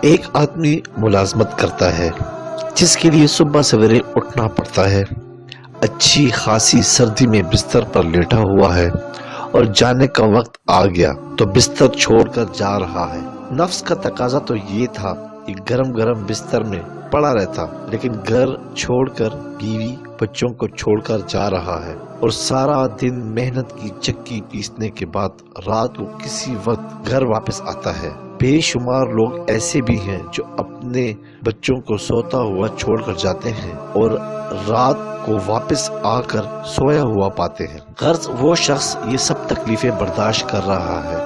ایک آدمی ملازمت کرتا ہے جس کے لیے صبح سویرے اٹھنا پڑتا ہے، اچھی خاصی سردی میں بستر پر لیٹا ہوا ہے اور جانے کا وقت آ گیا تو بستر چھوڑ کر جا رہا ہے۔ نفس کا تقاضا تو یہ تھا کہ گرم گرم بستر میں پڑا رہتا، لیکن گھر چھوڑ کر، بیوی بچوں کو چھوڑ کر جا رہا ہے اور سارا دن محنت کی چکی پیسنے کے بعد رات کو کسی وقت گھر واپس آتا ہے۔ بے شمار لوگ ایسے بھی ہیں جو اپنے بچوں کو سوتا ہوا چھوڑ کر جاتے ہیں اور رات کو واپس آ کر سویا ہوا پاتے ہیں۔ غرض وہ شخص یہ سب تکلیفیں برداشت کر رہا ہے۔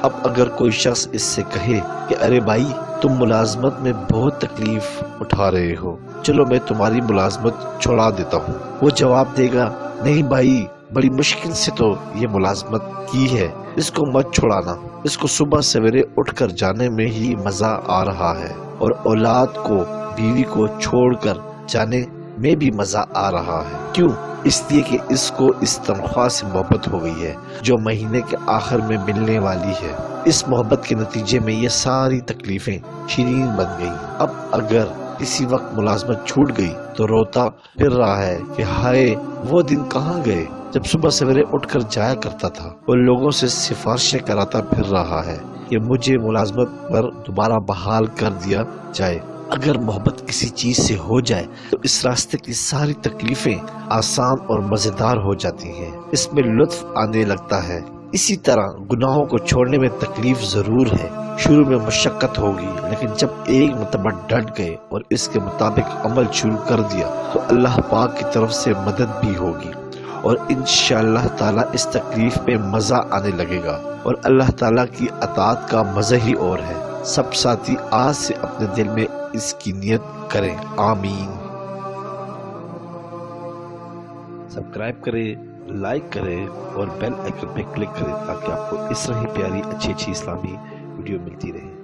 اب اگر کوئی شخص اس سے کہے کہ ارے بھائی، تم ملازمت میں بہت تکلیف اٹھا رہے ہو، چلو میں تمہاری ملازمت چھوڑا دیتا ہوں، وہ جواب دے گا، نہیں بھائی، بڑی مشکل سے تو یہ ملازمت کی ہے، اس کو مت چھوڑانا، اس کو صبح سویرے اٹھ کر جانے میں ہی مزہ آ رہا ہے اور اولاد کو، بیوی کو چھوڑ کر جانے میں بھی مزہ آ رہا ہے۔ کیوں؟ اس لیے کہ اس کو اس تنخواہ سے محبت ہو گئی ہے جو مہینے کے آخر میں ملنے والی ہے۔ اس محبت کے نتیجے میں یہ ساری تکلیفیں شیرین بن گئی۔ اب اگر کسی وقت ملازمت چھوٹ گئی تو روتا پھر رہا ہے کہ ہائے، وہ دن کہاں گئے جب صبح سویرے اٹھ کر جایا کرتا تھا، اور لوگوں سے سفارشیں کراتا پھر رہا ہے کہ مجھے ملازمت پر دوبارہ بحال کر دیا جائے۔ اگر محبت کسی چیز سے ہو جائے تو اس راستے کی ساری تکلیفیں آسان اور مزیدار ہو جاتی ہیں، اس میں لطف آنے لگتا ہے۔ اسی طرح گناہوں کو چھوڑنے میں تکلیف ضرور ہے، شروع میں مشقت ہوگی، لیکن جب ایک مرتبہ ڈٹ گئے اور اس کے مطابق عمل شروع کر دیا تو اللہ پاک کی طرف سے مدد بھی ہوگی اور انشاءاللہ تعالی اس تکلیف میں مزہ آنے لگے گا، اور اللہ تعالی کی اطاعت کا مزہ ہی اور ہے۔ سب ساتھی آج سے اپنے دل میں اس کی نیت کریں، آمین۔ سبسکرائب کریں، لائک کریں اور بیل آئیکن پہ کلک کریں تاکہ آپ کو اس طرح ہی پیاری اچھی اسلامی ویڈیو ملتی رہے۔